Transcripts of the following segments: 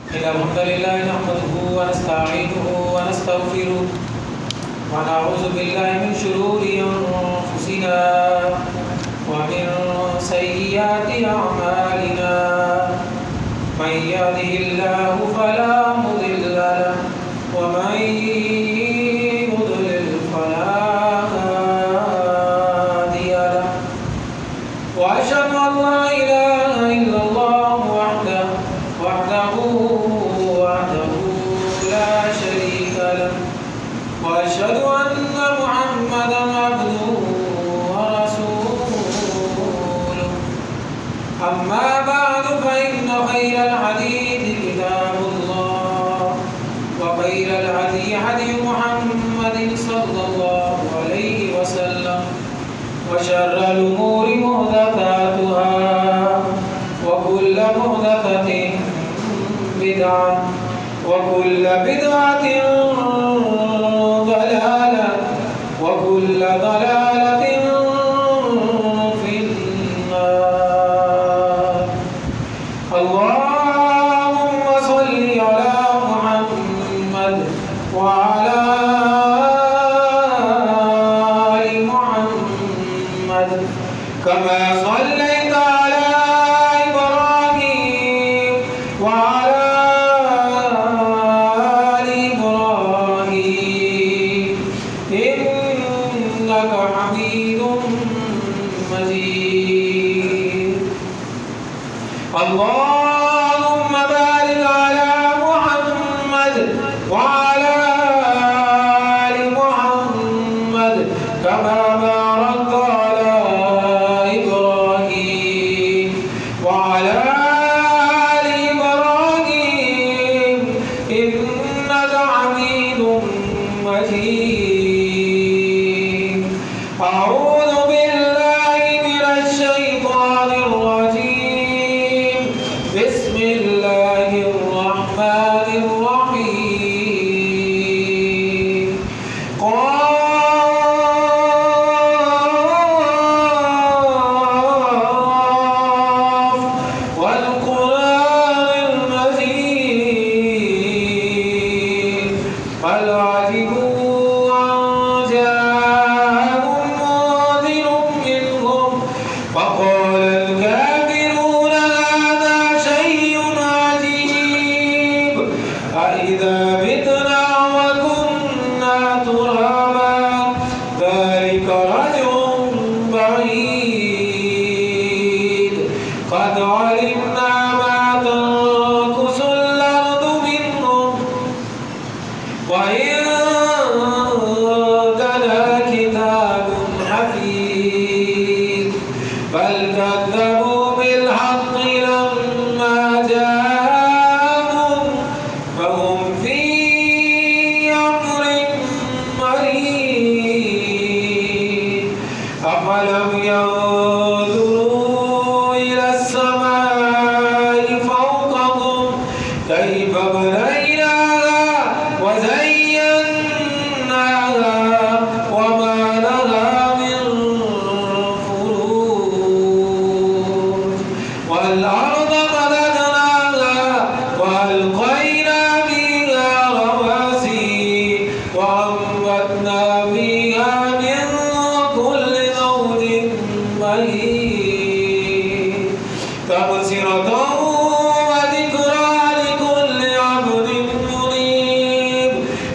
إن الحمد لله نحمده ونستعينه ونستغفره ونعوذ بالله من شرور أنفسنا ومن سيئات أعمالنا من يهده الله فلا مضل له ومن يضلل فلا هادي له وأشهد أن لا إله إلا الله وحده لا شريك له وأشهد أن محمدا عبده ورسوله أما بعد فإن خير الحديث كتاب الله وخير الهدي هدي محمد صلى الله عليه وسلم وشر الأمور محدثاتها وكل محدثة بدعة وكل بدعة ضلالة وكل ضلالة في النار. اللهم صل على محمد وعلى آل محمد كما صليت على إبراهيم وعلى آل إبراهيم إنك حميد مجيد. اللهم بارك على محمد وعلى آل محمد كما باركت على إبراهيم وعلى آل إبراهيم إنك حميد مجيد. أعوذ بالله من الشيطان الرجيم. بسم الله الرحمن الرحيم. قاف والقرآن المجيد بل عجبوا أن جاءهم منذر منهم فقال الكافرون هذا شيء عجيب أإذا متنا وكنا ترابا ذلك رجع بعيد قد علمنا ما تنقص الأرض منهم وعندنا كتاب حفيظ بل كذبوا بالحق لما جاءهم فهم في أمر مريض. أفلم ينظروا إلى السماء فوقهم كيف بنيناها وزيناها وما لها من فروج والأرض مددناها وألقينا فيها رواسي وأنبتنا فيها من كل زوج بهيج تبصرة وذكرى لكل عبد منيب.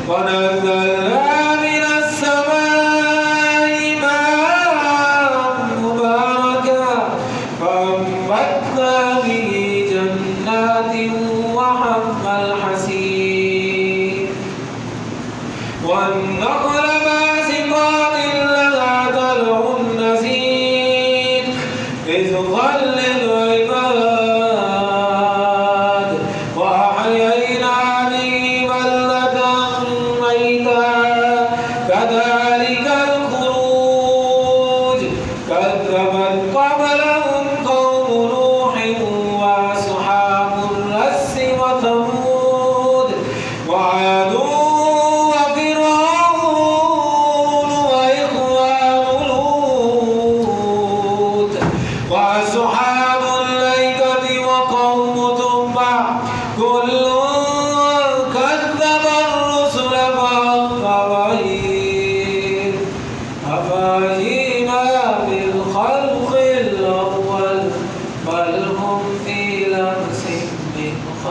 ونزلنا من السماء ماء مباركا فأنبتنا به جنات وحب الحصيد والنخل باسقات لها طلع نضيد رزقا للعباد وأحيينا به بلدة ميتا كذلك الخروج كذبت قبلهم قوم نوح وأصحاب الرس وثمود وعاد وفرعون وإخوان لوط وأصحاب الأيكة وقوم تبع كل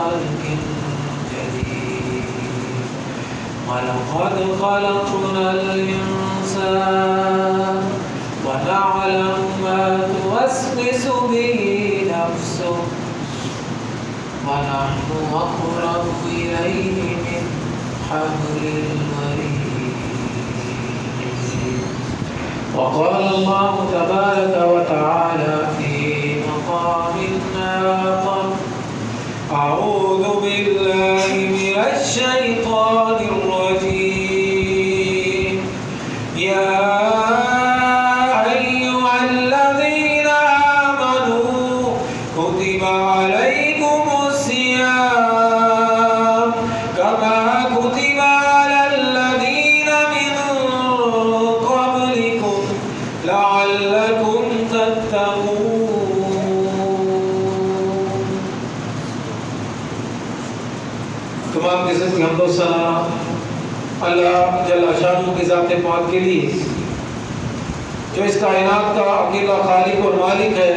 خلق جديد ولقد خلقنا الإنسان ونعلم ما توسوس به نفسه ونحن أقرب إليه من حبل الوريد. وقال الله تبارك وتعالى في مقام آخر: أعوذ بالله من الشيطان الرجيم. يا أيها الذين آمنوا كتب عليكم الصيام كما كتب على الذين من قبلكم لعلكم تتقون. تمام قسم کی حمد و ثنا اللہ جل شانہ کی ذات پاک کے لیے جو اس کائنات کا اکیلا خالق اور مالک ہے،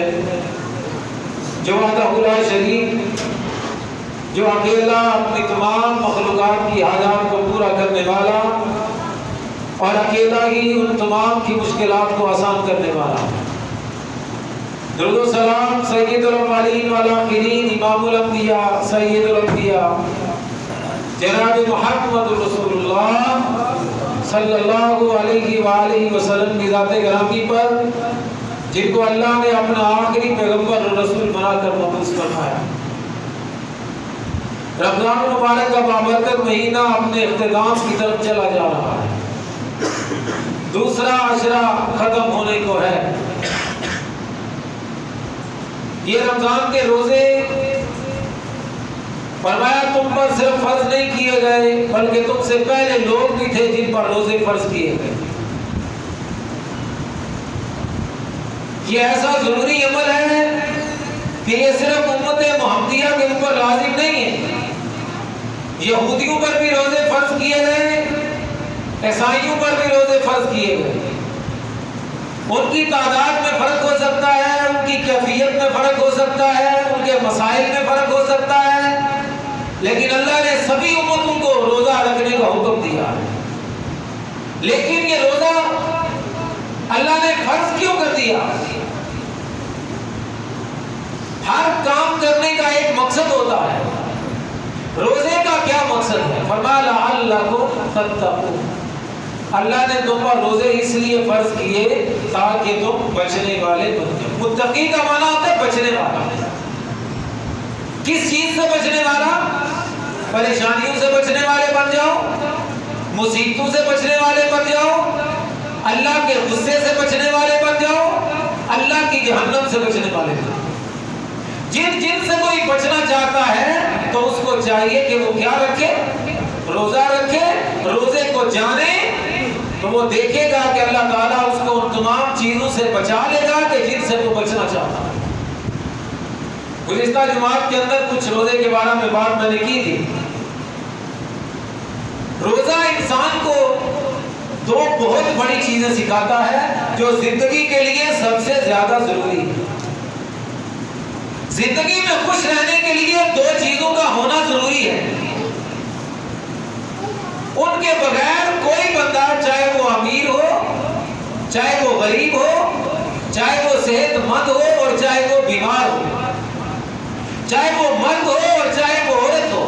جو وحدہ لا شریک، جو اکیلا اپنی تمام مخلوقات کی حاجات کو پورا کرنے والا اور اکیلا ہی ان تمام کی مشکلات کو آسان کرنے والا. درود و سلام سید الاولین والآخرین، امام الانبیاء، سید الانبیاء جناب محمد رسول اللہ صلی اللہ علیہ وآلہ وسلم کی ذات گرامی پر، جن کو اللہ نے اپنا آخری پیغمبر اور رسول بنا کر مبعوث فرمایا. رمضان المبارک کا بابرکت مہینہ اپنے اختتام کی طرف چلا جا رہا ہے. دوسرا عشرہ ختم ہونے کو ہے. یہ رمضان کے روزے فرمایا تم پر صرف فرض نہیں کیے گئے بلکہ تم سے پہلے لوگ بھی تھے جن پر روزے فرض کیے گئے. یہ ایسا ضروری عمل ہے کہ یہ صرف امت محمدیہ کے اوپر لازم نہیں ہے. یہودیوں پر بھی روزے فرض کیے گئے، عیسائیوں پر بھی روزے فرض کیے گئے. ان کی تعداد میں فرق ہو سکتا ہے، ان کی کیفیت میں فرق ہو سکتا ہے، ان کے مسائل میں فرق ہو سکتا ہے، لیکن اللہ نے سبھی امتوں کو روزہ رکھنے کا حکم دیا ہے. لیکن یہ روزہ اللہ نے فرض کیوں کر دیا؟ ہر کام کرنے کا ایک مقصد ہوتا ہے. روزے کا کیا مقصد ہے؟ فرمایا لعلکم تتقون. اللہ نے تم پر روزے اس لیے فرض کیے تاکہ تم بچنے والے بن جاؤ. متقی کا معنی ہوتا ہے بچنے والا. کس چیز سے بچنے والا؟ پریشانیوں سے بچنے والے بن جاؤ، مصیبتوں سے بچنے والے بن جاؤ، اللہ کے غصے سے بچنے والے بن جاؤ، اللہ کی جہنم سے بچنے والے بن جاؤ. جن سے کوئی بچنا چاہتا ہے تو اس کو چاہیے کہ وہ کیا رکھے؟ روزہ رکھے. روزے کو جانے تو وہ دیکھے گا کہ اللہ تعالیٰ اس کو ان تمام چیزوں سے بچا لے گا کہ جن سے وہ بچنا چاہتا ہے. گزشتہ جماعت کے اندر کچھ روزے کے بارے میں بات میں نے کی تھی. روزہ انسان کو دو بہت بڑی چیزیں سکھاتا ہے جو زندگی کے لیے سب سے زیادہ ضروری ہے. زندگی میں خوش رہنے کے لیے دو چیزوں کا ہونا ضروری ہے. ان کے بغیر کوئی بندہ، چاہے وہ امیر ہو، چاہے وہ غریب ہو، چاہے وہ صحت مند ہو اور چاہے وہ بیمار ہو، چاہے وہ مرد ہو اور چاہے وہ عورت ہو،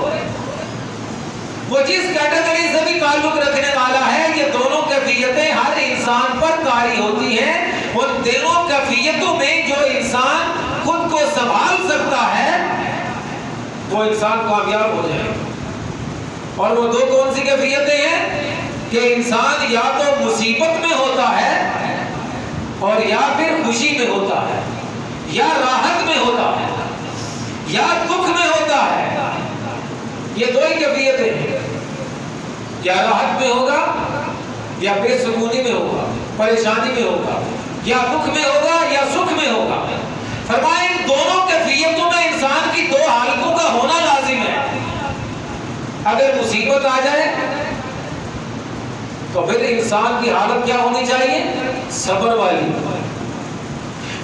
وہ جس کیٹیگری سے بھی تعلق رکھنے والا ہے، یہ دونوں کیفیتیں ہر انسان پر طاری ہوتی ہیں. ان دونوں کیفیتوں میں جو انسان خود کو سنبھال سکتا ہے وہ انسان کامیاب ہو جائے. اور وہ دو کون سی کیفیتیں ہیں کہ انسان یا تو مصیبت میں ہوتا ہے اور یا پھر خوشی میں ہوتا ہے، یا راحت میں ہوتا ہے یا دکھ میں ہوتا ہے. یہ دو ہی کیفیتیں ہیں. یا راحت میں ہوگا یا بے سکونی میں ہوگا، پریشانی میں ہوگا، یا دکھ میں ہوگا یا سکھ میں ہوگا. فرمائے ان دونوں کیفیتوں میں انسان کی دو حالتوں کا ہونا لازم ہے. اگر مصیبت آ جائے تو پھر انسان کی حالت کیا ہونی چاہیے؟ صبر والی.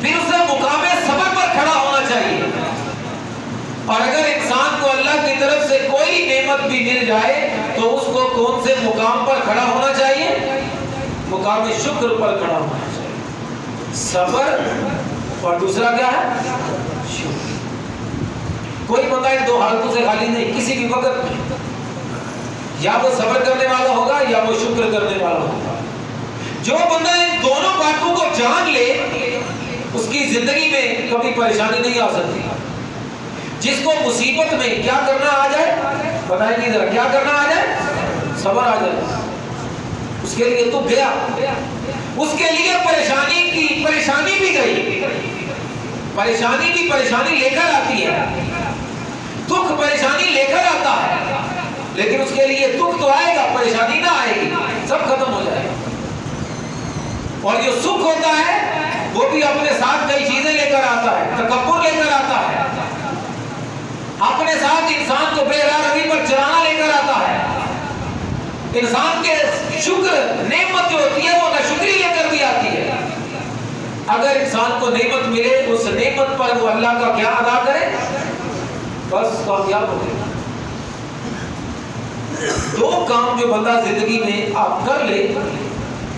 پھر اسے مقام صبر پر کھڑا ہونا چاہیے. اور اگر انسان کو اللہ کی طرف سے کوئی نعمت بھی مل جائے تو اس کو کون سے مقام پر کھڑا ہونا چاہیے؟ مقام شکر پر کھڑا ہونا چاہیے. صبر اور دوسرا کیا ہے؟ شکر. کوئی بندہ ان دو حالتوں سے خالی نہیں کسی بھی وقت. یا وہ صبر کرنے والا ہوگا یا وہ شکر کرنے والا ہوگا. جو بندہ ان دونوں باتوں کو جان لے اس کی زندگی میں کبھی پریشانی نہیں آ سکتی. جس کو مصیبت میں کیا کرنا آ جائے بتائیں گے ذرا, کیا کرنا آ جائے؟ صبر آ جائے. اس کے لیے تو گیا, اس کے لیے پریشانی بھی گئی. پریشانی بھی پریشانی لے کر آتی ہے, دکھ پریشانی لے کر آتا ہے, لیکن اس کے لیے دکھ تو آئے گا, پریشانی نہ آئے گی, سب ختم ہو جائے گا. اور جو سکھ ہوتا ہے وہ بھی اپنے ساتھ کئی چیزیں لے کر آتا ہے, تکبر لے کر آتا ہے, اپنے ساتھ انسان کو بے راہ روی پر چلانا لے کر آتا ہے. انسان کے شکر نعمت جو ہوتی ہے وہ ناشکری لے کر بھی آتی ہے. اگر انسان کو نعمت ملے اس نعمت پر وہ اللہ کا کیا ادا کرے, بس کامیاب ہو گئے. دو کام جو بندہ زندگی میں آپ کر لے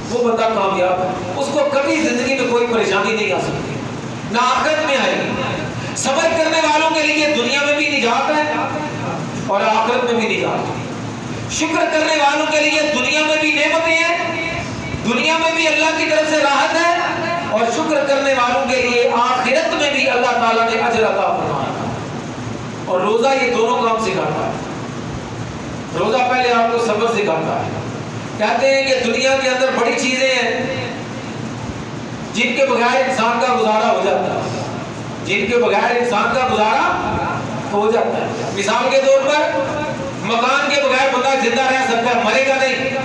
وہ بندہ کامیاب ہے. اس کو کبھی زندگی میں کوئی پریشانی نہیں آ سکتی, نہ آخرت میں آئے گی. صبر کرنے والوں کے لیے دنیا میں بھی نجات ہے اور آخرت میں بھی نجات ہے. شکر کرنے والوں کے لیے دنیا میں بھی نعمتیں ہیں, دنیا میں بھی اللہ کی طرف سے راحت ہے, اور شکر کرنے والوں کے لیے آخرت میں بھی اللہ تعالیٰ نے اجر عطا فرمایا. اور روزہ یہ دونوں کام سکھاتا ہے. روزہ پہلے آپ کو صبر سکھاتا ہے. کہتے ہیں کہ دنیا کے اندر بڑی چیزیں ہیں جن کے بغیر انسان کا گزارا ہو جاتا ہے, جن کے بغیر انسان کا گزارا ہو جاتا ہے. مثال کے طور پر مکان کے بغیر بندہ زندہ رہ سکتا ہے, مرے گا نہیں.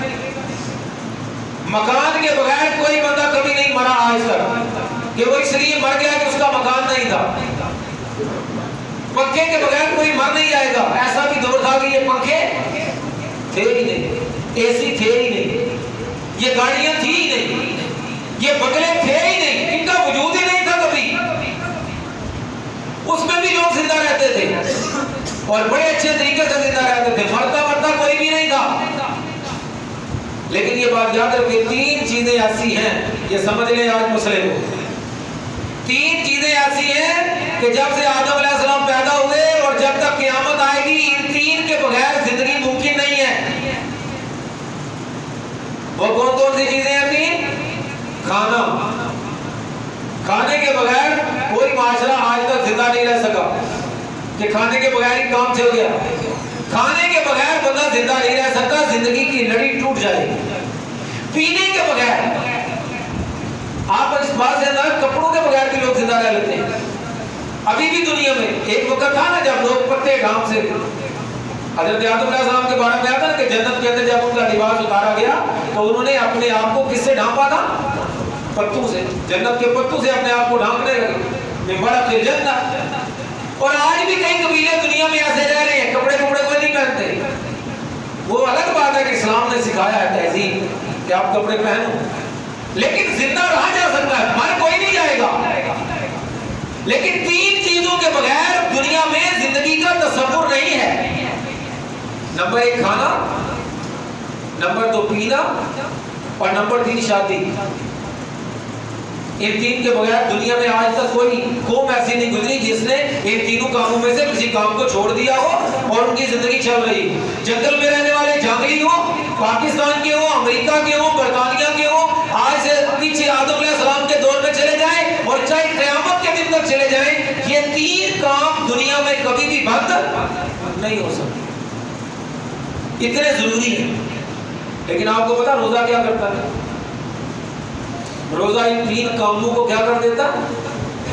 مکان کے بغیر کوئی بندہ کبھی نہیں مرا آج تک کہ وہ اس لیے مر گیا کہ اس کا مکان نہیں تھا. پنکھے کے بغیر کوئی مر نہیں جائے گا. ایسا بھی دور تھا کہ یہ پنکھے تھے ہی نہیں, اے سی تھے ہی نہیں, یہ گاڑیاں تھی ہی نہیں, یہ بنگلے تھے ہی نہیں, ان کا وجود ہی نہیں تھا کبھی. اس میں بھی لوگ زندہ رہتے تھے اور بڑے اچھے طریقے سے زندہ رہتے تھے, مرتا کوئی بھی نہیں تھا. لیکن یہ بات یاد رکھیں, تین چیزیں ایسی ہیں, یہ سمجھ لیں آج مسئلے کو. تین چیزیں ایسی ہیں کہ جب سے آدم علیہ السلام پیدا ہوئے اور جب تک قیامت آئے گی ان تین کے بغیر زندگی ممکن نہیں ہے. وہ کون کون سی چیزیں ہیں تین؟ کھانا. کھانے کے بغیر کوئی معاشرہ آج تک زندہ نہیں رہ سکا کہ کھانے کے بغیر ہی کام چل گیا. کھانے کے بغیر بندہ زندہ نہیں رہ سکتا, زندگی کی لڑی ٹوٹ جائے گی. پینے کے بغیر, آپ اس بات سے اندر کپڑوں کے بغیر بھی لوگ زندہ رہ لیتے ہیں. ابھی بھی دنیا میں ایک وقت تھا نا جب لوگ پتے ڈھانپ سے, حضرت آدم علیہ السلام کے بارے میں آیا تھا نا کہ جنت کے اندر جب ان کا لباس اتارا گیا تو انہوں نے اپنے آپ کو کس سے ڈھانپا تھا؟ پتوں سے. جنت کے پتوں سے اپنے آپ کو ڈھانپنے لگے, بڑا پھر جنت. اور آج بھی کئی قبیلے دنیا میں ایسے رہ رہے ہیں, کپڑے کوئی نہیں پہنتے. وہ الگ بات ہے کہ اسلام نے سکھایا ہے تہذیب کہ آپ کپڑے پہنو, لیکن زندہ رہا جا سکتا ہے, مر کوئی نہیں جائے گا. لیکن تین چیزوں کے بغیر دنیا میں زندگی کا تصور نہیں ہے. نمبر ایک کھانا, نمبر دو پینا, اور نمبر تین شادی. ان تین کے بغیر دنیا میں آج تک کوئی قوم ایسی نہیں گزری جس نے ان تینوں کاموں میں سے کسی کام کو چھوڑ دیا ہو اور ان کی زندگی چل رہی. جنگل میں رہنے والے جنگلی ہوں, پاکستان کے ہوں, امریکہ کے ہوں, برطانیہ کے ہوں, آج سے پیچھے آدم علیہ السلام کے دور میں چلے جائیں اور چاہے قیامت کے دن تک چلے جائیں, یہ تین کام دنیا میں کبھی بھی بند نہیں ہو سکتے, اتنے ضروری ہیں. لیکن آپ کو پتا روزہ کیا کرتا ہے؟ روزہ ان تین کاموں کو کیا کر دیتا؟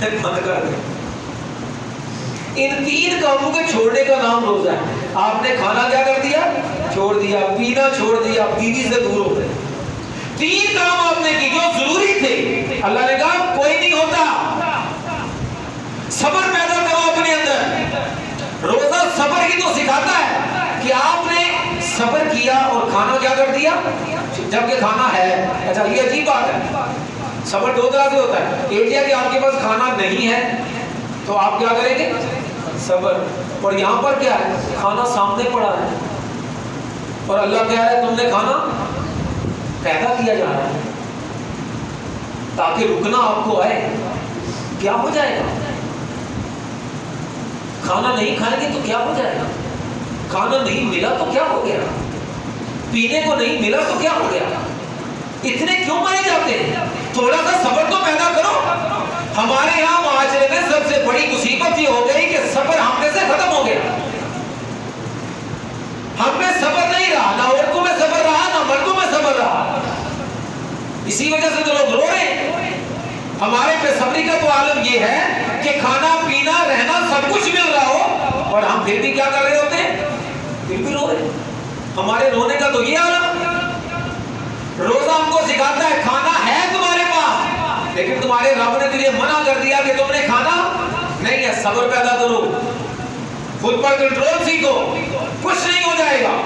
بند کر دیتا. ان تین کاموں کے چھوڑنے کا نام روزہ ہے. آپ نے کھانا کیا کر دیا؟ چھوڑ دیا. پینا چھوڑ دیا, بیوی سے دور ہو گئے. تین کام آپ نے کی جو ضروری تھے. اللہ نے کہا کوئی نہیں ہوتا, صبر پیدا کرو اپنے اندر. روزہ صبر ہی تو سکھاتا ہے کہ آپ نے صبر کیا اور کھانا کیا کر دیا جبکہ کھانا ہے. اچھا یہ عجیب بات ہے, صبر دو طرح سے ہوتا ہے. ایک یہ کہ آپ کے پاس کھانا نہیں ہے تو آپ کیا کریں گے؟ صبر. اور یہاں پر کیا ہے؟ کھانا سامنے پڑا ہے اور اللہ کہہ رہا ہے تم نے کھانا پیدا کیا جا رہا ہے تاکہ رکنا آپ کو آئے. کیا ہو جائے گا؟ کھانا نہیں کھائیں گے تو کیا ہو جائے گا؟ کھانا نہیں ملا تو کیا ہو گیا؟ پینے کو نہیں ملا تو کیا ہو گیا؟ اتنے کیوں مرے جاتے ہیں؟ تھوڑا سا صبر تو پیدا کرو. ہمارے یہاں معاشرے میں سب سے بڑی مصیبت یہ ہو گئی کہ صبر ہم میں سے ختم ہو گیا. ہم میں صبر نہیں رہا، نہ عورتوں میں صبر رہا نہ مردوں میں صبر رہا. اسی وجہ سے تو لوگ رو رہے ہیں. ہمارے بے صبری کا تو عالم یہ ہے کہ کھانا پینا رہنا سب کچھ مل رہا ہو اور ہم پھر بھی کیا کر رہے ہوتے ہیں؟ پھر بھی رو رہے ہیں. ہمارے رونے کا تو یہ عالم. روزہ ہم کو سکھاتا ہے کھانا ہے تمہارے پاس لیکن تمہارے رب نے تجھے منع کر دیا کہ تم نے کھانا نہیں ہے. صبر پیدا کرو، خود پر کنٹرول سیکھو، کچھ نہیں ہو جائے گا.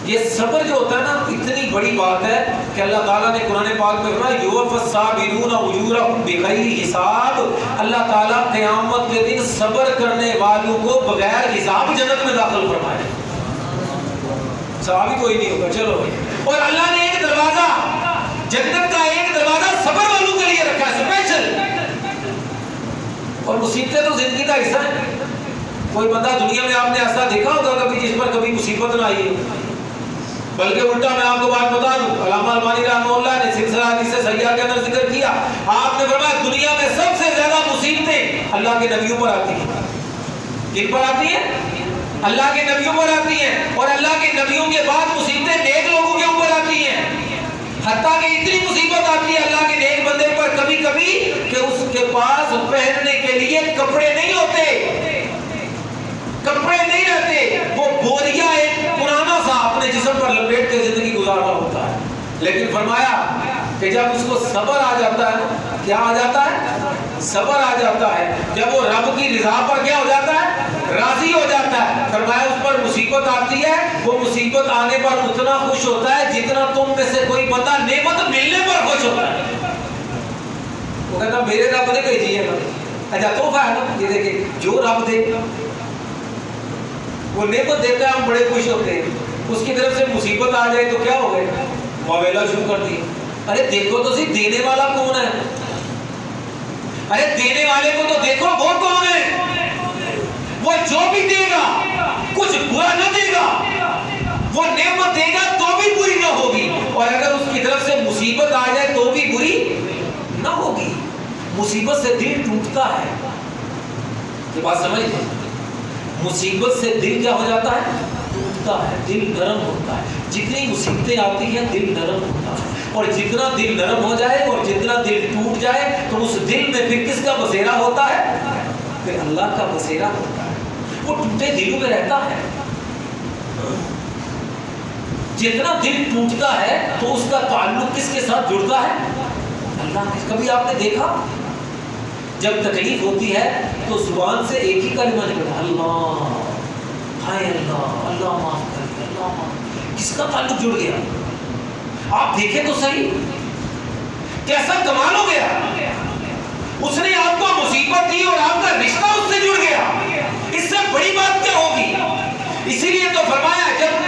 یہ صبر جو ہوتا ہے نا اتنی بڑی بات ہے کہ اللہ تعالیٰ نے قرآن پاک میں فرمایا یوفی الصابرون اجورہم بغیر حساب. اللہ تعالیٰ قیامت کے دن صبر کرنے والوں کو بغیر حساب جنت میں داخل فرمائے. صحابی کوئی نہیں ہوگا چلو. اور اللہ نے ایک دروازہ جنت کا ایک دروازہ صبر والوں کے لیے رکھا ہے اسپیشل. اور مصیبتیں تو زندگی کا حصہ ہے. کوئی بندہ دنیا میں آپ نے ایسا دیکھا ہوگا کبھی جس پر کبھی مصیبت نہ آئی ہے؟ بلکہ الٹا میں آپ کو بات بتا دوں، علامہ البانی رحمہ اللہ نے سلسلہ حدیث صحیحہ کے اندر ذکر کیا. آپ نے فرمایا دنیا میں سب سے زیادہ مصیبتیں اللہ کے نبیوں پر آتی ہیں. کن پر آتی ہیں؟ اللہ کے نبیوں پر آتی ہیں. اور اللہ کے نبیوں کے بعد مصیبتیں نیک لوگوں کے اوپر آتی ہیں. حتیٰ کہ اتنی مصیبت آتی ہے اللہ کے نیک بندے پر کبھی کبھی کہ اس کے پاس پہننے کے لیے کپڑے نہیں ہوتے، کپڑے نہیں رہتے. وہ بوریا ایک پرانا سا اپنے جسم پر لپیٹ کے زندگی گزارنا ہوتا ہے. لیکن فرمایا کہ جب اس کو صبر آ جاتا ہے، کیا آ جاتا ہے؟ صبر آ جاتا ہے. جب وہ رب کی رضا پر کیا ہو جاتا ہے؟ راضی ہو جاتا ہے. فرمایا اس پر مصیبت آتی ہے، وہ مصیبت آنے پر اتنا خوش ہوتا ہے جتنا تم میں سے کوئی بندہ نعمت ملنے پر خوش ہوتا ہے. وہ کہتا میرے رب نے بھیجی ہے. اچھا تحفہ ہے نا یہ دیکھیں، جو رب دے وہ نعمت دیتا ہے ہم بڑے خوش ہوتے ہیں. اس کی طرف سے مصیبت آ جائے تو کیا ہو گئے؟ واویلا شروع کر دی. ارے دیکھو تو صرف دینے والا کون ہے؟ ارے دینے والے کو تو دیکھو وہ کون ہے؟ وہ جو بھی دے گا کچھ برا نہ دے گا. وہ نعمت دے گا تو بھی بری نہ ہوگی اور اگر اس کی طرف سے مصیبت آ جائے تو بھی بری نہ ہوگی. مصیبت سے دل ٹوٹتا ہے. یہ بات سمجھتے ہیں؟ مصیبت سے دل کیا ہو جاتا ہے؟ ٹوٹتا ہے، دل نرم ہوتا ہے. جتنی مصیبتیں آتی ہیں دل نرم ہوتا ہے. اور جتنا دل نرم ہو جائے اور جتنا دل ٹوٹ جائے تو اس دل میں پھر کس کا بسیرا ہوتا ہے؟ پھر اللہ کا بسیرا ہوتا ہے. وہ ٹوٹے دلوں میں رہتا ہے. جتنا دل ٹوٹتا ہے تو اس کا تعلق کس کے ساتھ جڑتا ہے؟ اللہ کے. کبھی آپ نے دیکھا جب تکلیف ہوتی ہے تو زبان سے ایک ہی کلمہ نکلتا ہے، اللہ، ہائے اللہ، اللہ معاف کر دے، اللہ معاف. کس کا تعلق جڑ گیا؟ آپ دیکھیں تو صحیح کیسا کمال ہو گیا. اس نے آپ کو مصیبت دی اور آپ کا رشتہ اس سے جڑ گیا. اس سے بڑی بات کیا ہوگی؟ اسی لیے تو فرمایا جب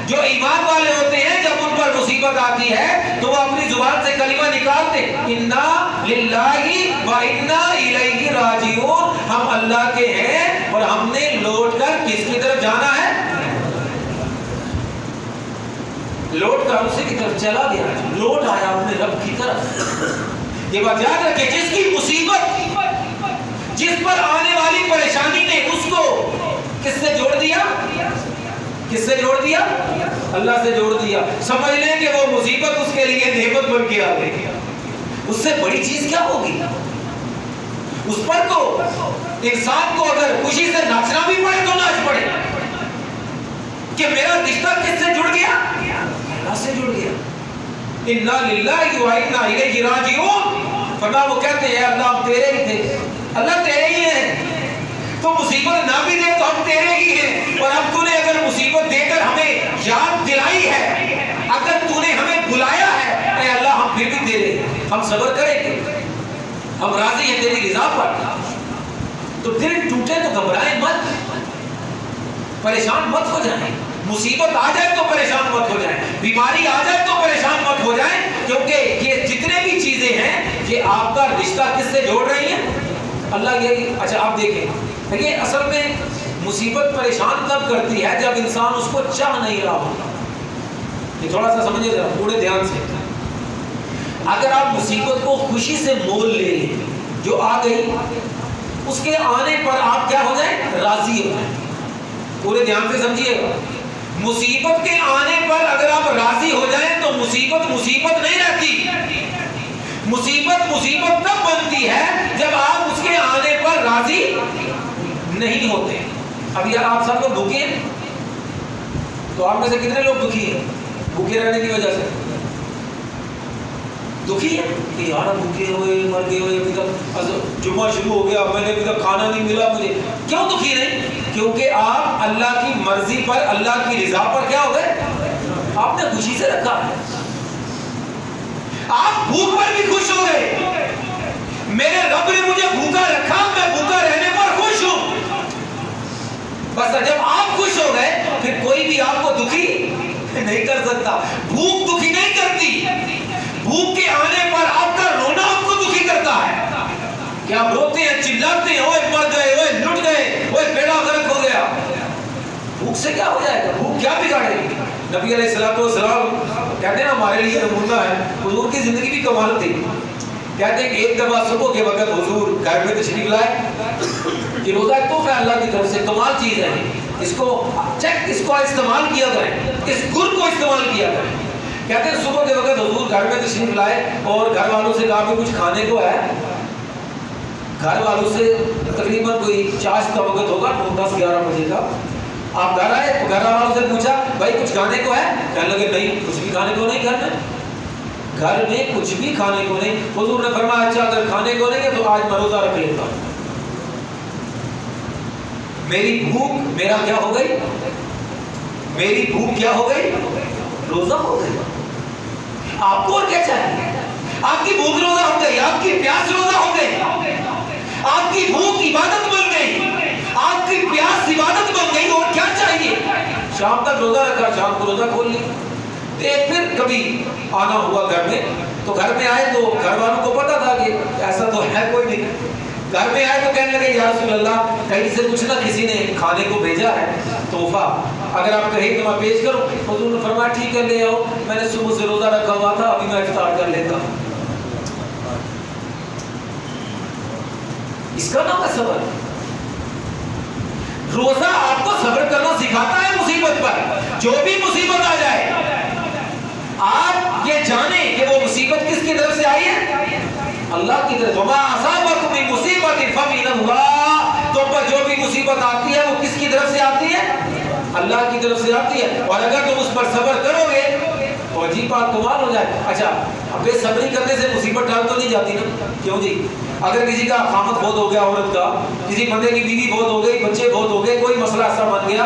جو ایمان والے ہوتے ہیں جب ان پر مصیبت آتی ہے تو وہ اپنی زبان سے کلمہ نکالتے، انا للہ و انا الیہ راجعون. ہم اللہ کے ہیں اور ہم نے لوٹ کر کس کی طرف جانا ہے؟ لوٹ کر اسی کی طرف چلا گیا، لوٹ آیا اپنے رب کی طرف. یہ بات یاد رکھیں، جس کی مصیبت، جس پر آنے والی پریشانی نے اس کو کس سے جوڑ دیا؟ کس سے جوڑ دیا؟ اللہ سے جوڑ دیا. سمجھ لیں کہ وہ مصیبت اس کے لیے نعمت بن کے آ گئی. اس سے بڑی چیز کیا ہوگی؟ اس پر تو انسان کو اگر خوشی سے ناچنا بھی پڑے تو ناچ پڑے کہ میرا رشتہ کس سے جڑ گیا؟ اللہ سے جڑ گیا. انا للہ و انا الیہ راجعون. فرمایا وہ کہتے ہیں اللہ ہم تیرے ہی تھے، اللہ تیرے ہی ہیں. تو مصیبت نہ بھی دے تو ہم تیرے ہی ہیں. اور اب تو نے اگر مصیبت دے کر ہمیں یاد دلائی ہے، اگر تو نے ہمیں بلایا ہے، اے اللہ ہم پھر بھی تیرے ہیں. ہم صبر کریں گے، ہم راضی ہیں تیری رضا پر. تو دل ٹوٹے تو گھبرائیں مت، پریشان مت ہو جائیں، مصیبت آ جائے تو پریشان مت ہو جائیں، بیماری آ جائے تو پریشان مت ہو جائیں، کیونکہ یہ جتنے بھی چیزیں ہیں یہ آپ کا رشتہ کس سے جوڑ رہی ہیں؟ اللہ یہی. اچھا آپ دیکھیں، دیکھیں اصل میں مصیبت پریشان تب کرتی ہے جب انسان اس کو چاہ نہیں رہا ہوتا. یہ تھوڑا سا سمجھے ذرا پورے دھیان سے. اگر آپ مصیبت کو خوشی سے مول لے لیں، جو آ گئی اس کے آنے پر آپ کیا ہو جائیں؟ راضی ہو جائیں. پورے دھیان سے سمجھیے گا. مصیبت کے آنے پر اگر آپ راضی ہو جائیں تو مصیبت مصیبت نہیں رہتی. مصیبت مصیبت تب بنتی ہے جب آپ اس کے آنے پر راضی نہیں ہوتے. اب یار آپ سب لوگ بھوکے ہیں، تو آپ میں سے کتنے لوگ دکھی ہیں بھوکے رہنے کی وجہ سے؟ دکھی ہے کہ یار بھوکے ہوئے مر گئے ہوئے، ابھی تک جمعہ شروع ہو گیا میں نے ابھی تک کھانا نہیں ملا مجھے. کیوں دکھی نہیں؟ کیونکہ آپ اللہ کی مرضی پر، اللہ کی رضا پر کیا ہو گئے؟ آپ نے خوشی سے رکھا. آپ بھوک پر بھی خوش ہو گئے. میرے رب نے مجھے بھوکا رکھا، میں بھوکا رہنے پر خوش ہوں. بس جب آپ خوش ہو گئے پھر کوئی بھی آپ کو دکھی نہیں کر سکتا. بھوک دکھی نہیں کرتی، بھوک کے آنے پر آپ کا رونا آپ کو دکھی کرتا ہے. کیا آپ روتے ہیں، چلاتے ہیں، اوے مر گئے، اوے لٹ گئے، اوے بیڑا غرق ہو گیا. بھوک سے کیا ہو جائے گا؟ بھوک کیا بگاڑے گی؟ نبی علیہ الصلوۃ والسلام کہتے ہیں ہمارے لیے نمونہ ہے. حضور کی زندگی بھی کمال تھی. کہتے ہیں کہ ایک دفعہ صبح کے وقت حضور گھر میں تشریف لائے. یہ روزہ ایک تحفہ ہے اللہ کی طرف سے، کمال چیز ہے. اس کو چیک، اس کو استعمال کیا کریں، اس گر کو استعمال کیا کریں. کہتے ہیں صبح کے وقت حضور گھر میں تشریف لائے اور گھر والوں سے کہا کہ کچھ کھانے کو ہے. گھر والوں سے تقریباً کوئی چاش کا وقت ہوگا، 10-11 بجے کا. آپ گھر آئے تو گھر والوں سے پوچھا بھائی کچھ کھانے کو ہے؟ کہنے لگے نہیں کچھ بھی کھانے کو نہیں. گھر میں کچھ بھی کھانے کو نہیں. حضور نے فرمایا اچھا اگر کھانے کو نہیں ہے تو آج میں روزہ رکھ لیتا ہوں. میری بھوک میرا کیا ہو گئی؟ میری بھوک کیا ہو گئی؟ روزہ ہو گئی. آپ کو اور کیا چاہیے؟ آپ کی بھوک روزہ ہو گئی، آپ کی پیاس روزہ ہو گئی. آپ کی بھوک عبادت بن گئی، آپ کی پیاس عبادت بن گئی. اور کیا چاہیے؟ شام تک روزہ رکھا، شام کو روزہ کھول لی. پھر کبھی آنا ہوا گھر میں تو گھر میں آئے تو گھر والوں کو پتا تھا کہ ایسا تو ہے کوئی نہیں. گھر میں آئے تو کہنے لگے یا رسول اللہ کہیں سے کچھ نہ کسی نے کھانے کو بھیجا ہے تحفہ، اگر آپ کہیں تو میں پیش کروں. حضور نے فرمایا ٹھیک ہے لے آؤ، میں نے صبح سے روزہ رکھا ہوا تھا، ابھی میں افطار کر لیتا ہوں. اس کا نام ہے صبر. روزہ آپ کو صبر کرنا سکھاتا ہے مصیبت پر. جو بھی مصیبت آ جائے آپ یہ جانیں کہ وہ مصیبت کس کی طرف سے آئی ہے؟ اللہ کی طرف. وما اصابکم من مصیبت فمن اللہ. تم پر جو بھی مصیبت آتی ہے وہ کس کی طرف سے آتی ہے؟ اللہ کی طرف سے آتی ہے. اور اگر تم اس پر صبر کرو گے تو عجیب بات کمال ہو جائے. اچھا اب بے صبری کرنے سے مصیبت ٹال تو نہیں جاتی نا؟ کیوں جی؟ اگر کسی کا خامد بہت ہو گیا، عورت کا، کسی بندے کی بیوی بہت ہو گئی، بچے بہت ہو گئے، کوئی مسئلہ ایسا بن گیا،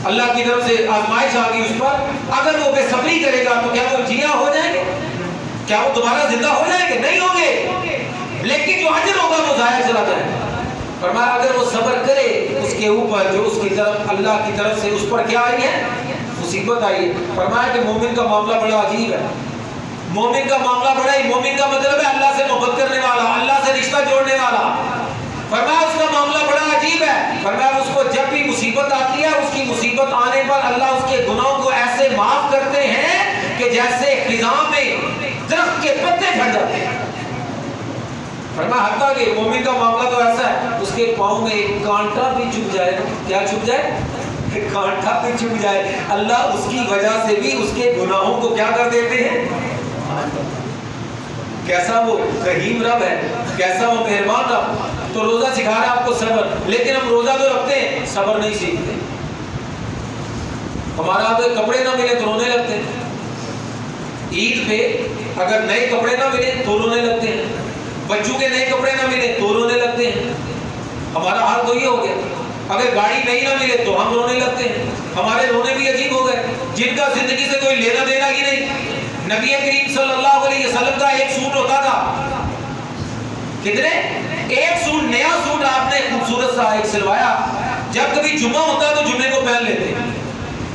اللہ کی طرف سے آزمائش آ گئی اس پر، اگر وہ بے صبری کرے گا تو کیا وہ جیاں ہو جائیں گے؟ کیا وہ دوبارہ زندہ ہو جائیں گے؟ نہیں ہوں گے. لیکن جو اجر ہوگا وہ ضائع چلا جائے گا. فرمایا اگر وہ صبر کرے اس کے اوپر جو اس کی طرف اللہ کی طرف سے اس پر کیا آئی ہے؟ مصیبت آئی ہے. فرمایا کہ مومن کا معاملہ بڑا عجیب ہے. مومن کا معاملہ بڑا ہی، مومن کا مطلب ہے اللہ سے محبت کرنے والا، اللہ سے رشتہ جوڑنے والا. فرمایا اس کا معاملہ بڑا عجیب ہے. فرمایا اس کو جب بھی مصیبت آتی ہے اس کی مصیبت آنے پر اللہ اس کے گناہوں کو ایسے معاف کرتے ہیں کہ جیسے خزاں میں درخت کے پتے جھڑ جاتے ہیں. فرمایا حتیٰ کہ مومن کا معاملہ تو ایسا ہے اس کے پاؤں میں ایک کانٹا بھی چبھ جائے. کیا چبھ جائے؟ ایک کانٹا بھی چبھ جائے، اللہ اس کی وجہ سے بھی اس کے گناہوں کو کیا کر دیتے ہیں؟ کیسا وہ رحیم رب ہے، کیسا وہ مہربان رب. تو روزہ سکھا رہا ہے آپ کو صبر. لیکن ہم روزہ تو رکھتے ہیں، صبر نہیں سیکھتے. ہمارا آپ کپڑے نہ ملے تو رونے لگتے ہیں. عید پہ اگر نئے کپڑے نہ ملے تو رونے لگتے ہیں. بچوں کے نئے کپڑے نہ ملے تو رونے لگتے ہیں. ہمارا حال تو یہ ہو گیا. اگر گاڑی نئی نہ ملے تو ہم رونے لگتے ہیں. ہمارے رونے بھی عجیب ہو گئے جن کا زندگی سے کوئی لینا دینا ہی نہیں. نبی کریم صلی اللہ علیہ وسلم کا ایک سوٹ ہوتا تھا، کتنے؟ ایک سوٹ، نیا سوٹ آپ نے خوبصورت سا ایک سلوایا، جب کبھی جمعہ ہوتا تو جمعے کو پہن لیتے،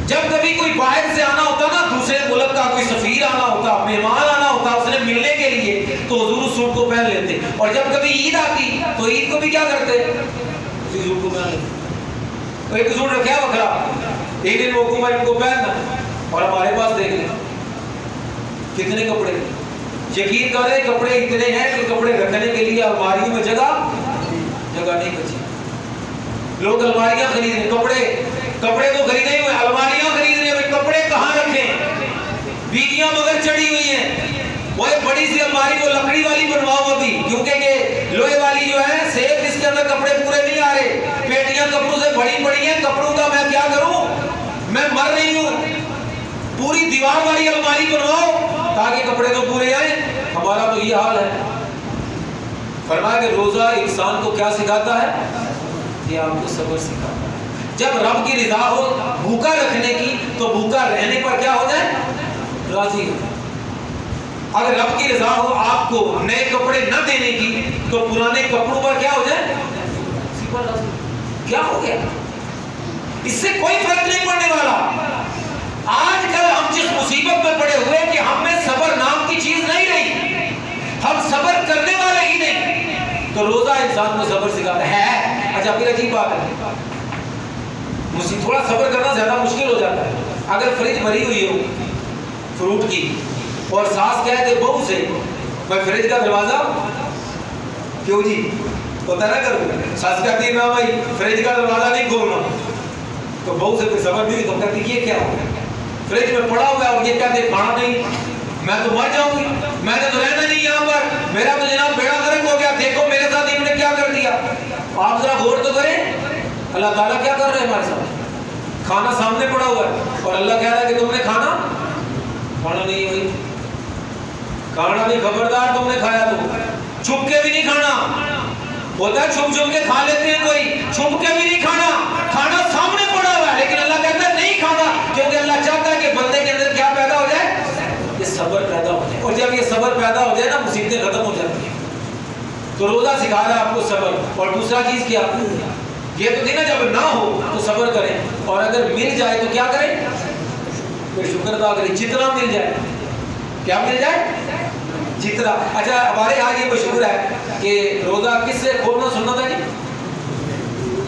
جب کبھی کوئی باہر سے آنا ہوتا نا، دوسرے ملک کا کوئی سفیر آنا ہوتا، مہمان آنا ہوتا اس نے ملنے کے لیے، تو حضور اس سوٹ کو پہن لیتے، اور جب کبھی عید آتی تو عید کو بھی کیا کرتے؟ اسی سوٹ کو پہن لیتے۔ تو ایک سوٹ رکھا بکھرا، ایک دن موقع پر ان کو پہننا، اور ہمارے پاس دیکھ لیں کتنے کپڑے، یقین کریں کپڑے اتنے ہیں کہ کپڑے رکھنے کے لیے الماریوں میں جگہ نہیں بچی۔ لوگ الماریاں خرید رہے، کپڑے تو خریدے ہوئے، الماریاں خرید رہے ہیں، کپڑے کہاں رکھیں؟ بیویاں مگر چڑی ہوئی ہیں، وہ ایک بڑی سی الماری کو لکڑی والی بنواؤ ابھی، کیونکہ کہ لوہے والی جو ہے سیف، اس کے اندر کپڑے پورے نہیں آ رہے، پیٹیاں کپڑوں سے بھری پڑی ہیں، کپڑوں کا میں کیا کروں؟ میں مر رہی ہوں، پوری دیوار والی الماری بنواؤ تاکہ کپڑے تو پورے آئیں۔ ہمارا تو یہ حال ہے۔ فرمایا کہ روزہ انسان کو کیا سکھاتا ہے؟ یہ آپ کو صبر سکھاتا ہے۔ جب رب کی رضا ہو بھوکا رکھنے کی، تو بھوکا رہنے پر کیا ہو جائے؟ راضی ہو۔ اگر رب کی رضا ہو آپ کو نئے کپڑے نہ دینے کی، تو پرانے کپڑوں پر کیا ہو جائے؟ کیا ہو گیا؟ اس سے کوئی فرق نہیں پڑنے والا۔ آج کل ہم جس مصیبت میں پڑے ہوئے کہ ہم میں صبر نام کی چیز نہیں رہی، ہم صبر کرنے والے ہی نہیں، تو روزہ انسان کو صبر سکھاتا ہے۔ اچھا پھر عجیب بات ہے، تھوڑا صبر کرنا زیادہ مشکل ہو جاتا ہے۔ اگر فریج بھری ہوئی ہو فروٹ کی، اور ساس کہے کہ بہو سے میں فریج کا دروازہ کیوں جی ہوتا نہ کروں، ساس کہتی ہے نا بھائی فریج کا دروازہ نہیں کھولنا، تو بہو سے پھر صبر نہیں، تو کہتی یہ کیا ہو گیا، فریج میں پڑا ہوا ہے اور یہ کہتے کھانا نہیں، میں تو مر جاؤں گی، میں نے تو رہنا نہیں یہاں پر، میرا تو جناب بیڑا غرق ہو گیا، دیکھو میرے ساتھ انہوں نے کیا کر دیا۔ آپ ذرا غور تو کریں اللہ تعالیٰ کیا کر رہے ہیں ہمارے ساتھ، کھانا سامنے پڑا ہوا ہے اور اللہ کہہ رہا ہے کہ تم نے کھانا نہیں ہوئی، کھانا نہیں، خبردار تم نے کھایا تو چھپ کے بھی نہیں کھانا، ہوتا ہے چھپ کے کھا لیتے ہیں کوئی، چھپ کے بھی نہیں کھانا، کھانا سامنے پڑا ہوا ہے، لیکن اللہ کہتا ہے نہیں کھانا، کیونکہ اللہ چاہتا ہے کہ بندے کے اندر کیا پیدا ہو جائے؟ یہ صبر پیدا ہو جائے، اور جب یہ صبر پیدا ہو جائے نا مصیبتیں ختم ہو جاتی ہیں۔ تو روزہ سکھا رہا ہے آپ کو صبر، اور دوسرا چیز کیا؟ یہ تو تھی نا جب نہ ہو تو صبر کریں، اور اگر مل جائے تو کیا کریں؟ پھر شکر ادا کریں، جتنا مل جائے، کیا مل جائے؟ جتنا۔ اچھا ہمارے یہاں یہ مشہور ہے کہ روزہ کس سے کھولنا سننا تھا جی؟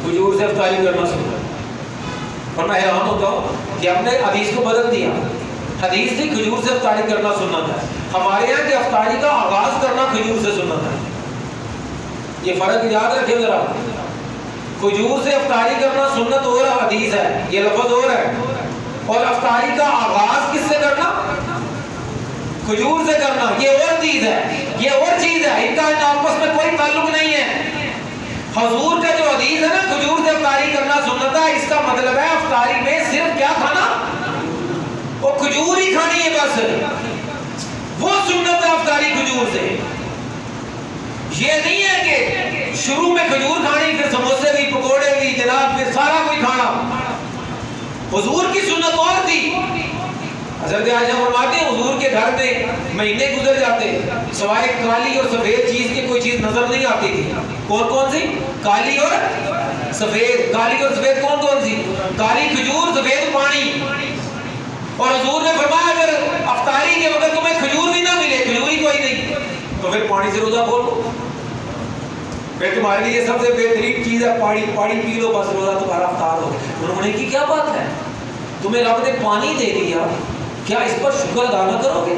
کھجور سے افطاری کرنا سننا، اور میں حیران ہوتا ہوں کہ ہم نے حدیث کو بدل دیا، حدیث تھی کھجور سے افطاری کرنا سننا تھا، ہمارے یہاں کہ افطاری کا آغاز کرنا کھجور سے سننا تھا۔ یہ فرق یاد رکھیں ذرا، کھجور سے افطاری کرنا سنت اور حدیث ہے، یہ لفظ اور ہے، اور افطاری کا آغاز کس سے کرنا؟ کھجور سے کرنا، یہ اور چیز ہے، یہ اور چیز ہے، ان کا آپس میں کوئی تعلق نہیں ہے۔ حضور کا جو حدیث ہے نا کھجور سے افطاری کرنا سنت ہے، اس کا مطلب ہے افطاری میں صرف کیا کھانا؟ وہ کھجور ہی کھانی ہے بس، وہ سنت ہے افطاری کھجور سے۔ یہ نہیں ہے کہ شروع میں کھجور کھانی، پھر سموسے بھی، پکوڑے بھی، جناب پھر سارا کوئی کھانا۔ حضور کی سنت اور تھی۔ حضرت عائشہ فرماتے ہیں حضور کے گھر میں مہینے گزر جاتے، سوائے کالی اور سفید چیز کی کوئی چیز نظر نہیں آتی تھی۔ کون سی؟ کالی اور سفید۔ کالی اور سفید کون سی؟ کالی کھجور، سفید پانی۔ اور حضور نے فرمایا اگر افطاری کے وقت تمہیں کھجور بھی نہ ملے، کھجور ہی کوئی نہیں، تو پھر پانی سے روزہ کھول لو، پھر تمہارے لیے سب سے بہترین چیز ہے پانی پی لو، بس روزہ تمہارا افطار ہو۔ انہوں نے کی کیا بات ہے، تمہیں رب نے پانی دے دیا، کیا اس پر شکر ادا نہ کرو گے؟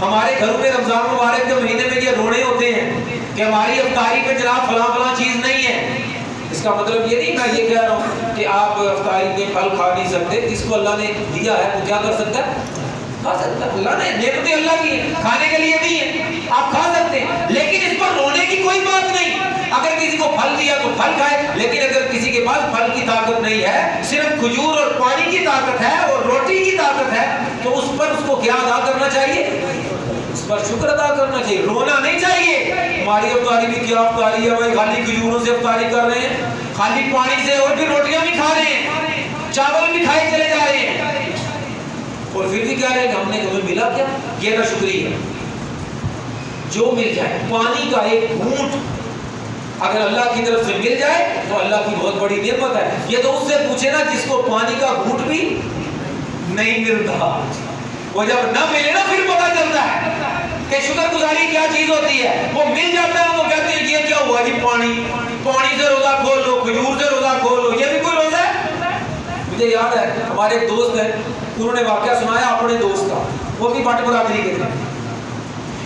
ہمارے گھروں میں رمضان مبارک کے مہینے میں یہ رونے ہوتے ہیں کہ ہماری افطاری پہ جناب فلاں چیز نہیں ہے۔ اس کا مطلب یہ نہیں، میں یہ کہہ رہا ہوں کہ آپ افطاری میں پھل کھا نہیں سکتے، جس کو اللہ نے دیا ہے وہ کیا کر سکتا ہے؟ کھا سکتا ہے۔ اللہ نے نعمتیں اللہ کی ہیں، کھانے کے لیے نہیں ہے، آپ کھا سکتے ہیں، لیکن اس پر رونے کی کوئی بات نہیں۔ اگر کسی کو پھل دیا تو پھل کھائے، لیکن اگر کسی کے پاس پھل کی طاقت نہیں ہے، صرف کھجور اور پانی کی طاقت ہے اور روٹی کی طاقت ہے، تو اس پر اس کو کیا ادا کرنا چاہیے؟ اس پر شکر ادا کرنا چاہیے، رونا نہیں چاہیے۔ ہماری افطاری بھی کیا افطاری ہے بھائی، خالی کھجوروں سے افطاری کر رہے ہیں، خالی پانی سے، اور پھر روٹیاں بھی کھا رہے ہیں، چاول بھی کھائے چلے جا رہے ہیں، اور پھر بھی کہہ رہے ہیں کہ ہم نے ہمیں ملا کیا؟ یہ نہ شکری ہے۔ جو مل جائے، پانی کا ایک گھونٹ اگر اللہ کی طرف سے مل جائے تو اللہ کی بہت بڑی نعمت ہے. یہ تو اس سے پوچھے نا جس کو پانی کا گھونٹ بھی نہیں ملتا. وہ جب نہ ملے نا پھر پتہ چلتا ہے کہ شکر گزاری کیا چیز ہوتی ہے. وہ مل جاتا ہے وہ کہتے ہیں یہ کیا ہوا جی، پانی سے روزہ کھول لو، کھجور سے روزہ کھول لو، یہ بھی کوئی روزہ ہے؟ مجھے یاد ہے ہمارے ایک دوست ہیں، انہوں نے واقعہ سنایا اپنے دوست کا، وہ بھی بٹ برادری کے تھے،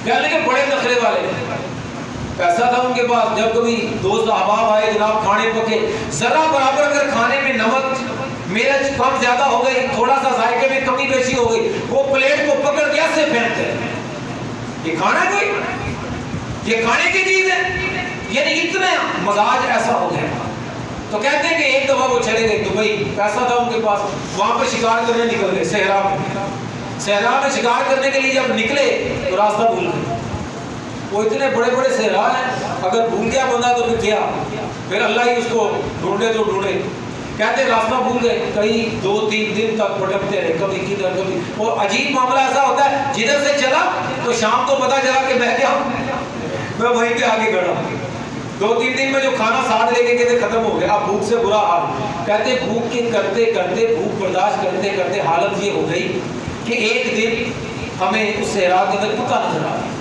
کہنے کہ بڑے نخرے والے، پیسہ تھا ان کے پاس. جب کبھی دوست احباب آئے، جناب کھانے پکے، ذرا برابر اگر کھانے میں نمک مرچ کم زیادہ ہو گئی، تھوڑا سا ذائقے میں کمی بیشی ہو گئی، وہ پلیٹ کو پکڑ کے ایسے پھینکتے ہیں. یہ کھانا کوئی، یہ کھانے کی چیز ہے؟ یعنی اتنا مزاج ایسا ہو گیا. تو کہتے ہیں کہ ایک دفعہ وہ چلے گئے دبئی، پیسہ تھا ان کے پاس، وہاں پہ شکار کرنے نکل گئے. صحرا میں شکار کرنے کے لیے جب نکلے تو راستہ بھول گئے. وہ اتنے بڑے بڑے صحرا ہیں، اگر بھول گیا بندہ تو پھر کیا، پھر اللہ ہی اس کو ڈھونڈے تو ڈھونڈے. کہتے راستہ بھول گئے، کئی 2-3 دن تک بھٹکتے رہے، کبھی کدھر کبھی. اور عجیب معاملہ ایسا ہوتا ہے جدھر سے چلا تو شام کو پتا چلا کہ میں کیا ہوں، میں وہیں پہ آگے کھڑا. 2-3 دن میں جو کھانا ساتھ لے کے کہتے ختم ہو گیا. اب بھوک سے برا حال. کہتے بھوک کے کرتے کرتے، بھوک برداشت کرتے کرتے حالت یہ ہو گئی کہ ایک دن ہمیں اس صحرا کے اندر کتا نظر آ گیا.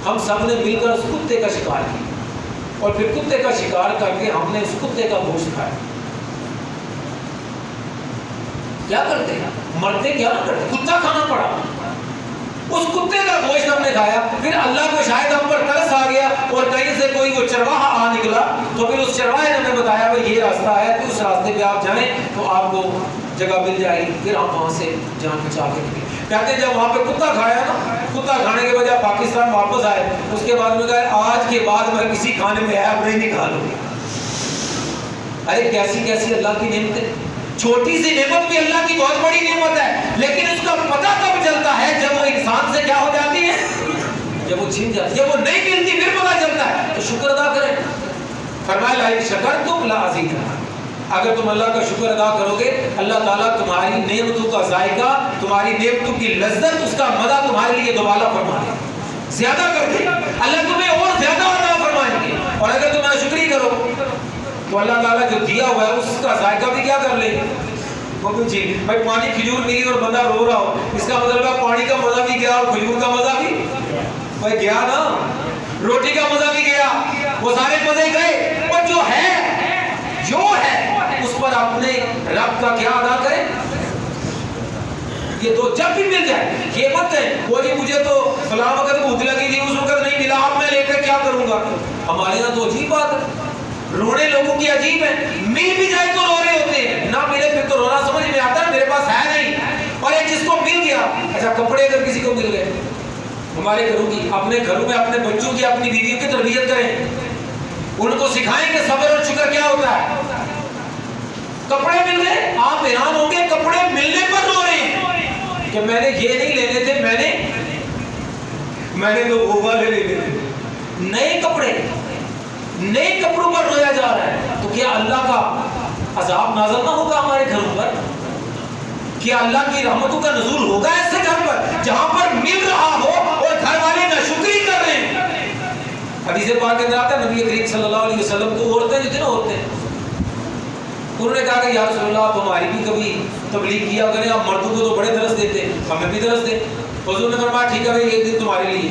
ہم سب نے مل کر اس کتے کا شکار کیا اور پھر کتے کا شکار کر کے ہم نے اس کتے کا گوشت کھایا. کیا کرتے ہیں، مرتے کیا نہ کرتے، کتا کھانا پڑا. اس کتے کا گوشت ہم نے کھایا. پھر اللہ کو شاید ہم پر ترس آ گیا اور کہیں سے کوئی وہ چرواہا آ نکلا، تو پھر اس چرواہے نے ہمیں بتایا بھائی یہ راستہ ہے، تو اس راستے پہ آپ جائیں تو آپ کو جگہ مل جائے گی. پھر ہم وہاں سے جان بچا کے نکلے. کہتے ہیں جب وہاں پہ کتا کھایا نا، کتا کھانے کے بجائے پاکستان واپس آئے، اس کے بعد میں کہا آج کے بعد میں کسی کھانے میں عیب نہیں نکالوں گا. ارے کیسی کیسی اللہ کی نعمتیں. چھوٹی سی نعمت بھی اللہ کی بہت بڑی نعمت ہے، لیکن اس کا پتہ کب چلتا ہے جب وہ انسان سے کیا ہو جاتی ہے، جب وہ چھن جاتی ہے. جب وہ نہیں ملتی پھر پتہ چلتا ہے. تو شکر ادا کریں. فرمایا لئن شکرتم لازیدنکم، اگر تم اللہ کا شکر ادا کرو گے اللہ تعالیٰ تمہاری نعمتوں کا ذائقہ، تمہاری نعمتوں کی لذت، اس کا مزہ تمہارے لیے دوبارہ فرمائے گا، زیادہ کر دے. اللہ تمہیں اور زیادہ عطا فرمائیں گے. اور اگر تم ناشکری کرو تو اللہ تعالیٰ جو دیا ہوا ہے اس کا ذائقہ بھی کیا کر لیں گے. وہ بھی چیز بھائی پانی کھجور ملی اور بندہ رو رہا ہو، اس کا مطلب ہے پانی کا مزہ بھی گیا اور کھجور کا مزہ بھی بھائی گیا نا، روٹی کا مزہ بھی گیا، وہ سارے مزے گئے. اور جو ہے اس پر اپنے رب کا کیا ادا کرے. یہ تو جب بھی مل جائے، یہ مت ہے وہ جی مجھے تو فلاں وقت بھوک لگی تھی اس وقت نہیں ملا، اب میں لے کر کیا کروں گا. ہمارے یہاں تو عجیب بات ہے، رونے لوگوں کی عجیب ہے. مل بھی جائے تو رو رہے ہوتے ہیں، نہ ملے پھر تو رونا سمجھ میں آتا ہے میرے پاس ہے نہیں. اور ایک جس کو مل گیا، اچھا کپڑے اگر کسی کو مل گئے، ہمارے گھروں کی، اپنے گھروں میں اپنے بچوں کی، اپنی بیویوں کی تربیت کریں، ان کو سکھائیں کہ صبر اور شکر کیا ہوتا ہے. کپڑے مل گئے، آپ حیران ہوں گے کپڑے ملنے پر رو رہے ہیں کہ میں نے یہ نہیں لینے تھے، میں نے تو وہ والے لینے تھے. نئے کپڑوں پر رویا جا رہا ہے. تو کیا اللہ کا عذاب نازل نہ ہوگا ہمارے گھروں پر؟ کیا اللہ کی رحمتوں کا نزول ہوگا ایسے گھر پر جہاں پر مل رہا ہو اور گھر والے ناشکری کر رہے ہیں؟ حدیث پاک کے اندر آتا ہے نبی کریم صلی اللہ علیہ وسلم کو عورتیں جو تھے نا، انہوں نے کہا کہ یا رسول اللہ آپ ہماری بھی کبھی تبلیغ کیا کریں، آپ مردوں کو تو بڑے درس دیتے، ہمیں بھی درس دیں. حضور نے فرمایا ٹھیک ہے بھائی ایک دن تمہارے لیے،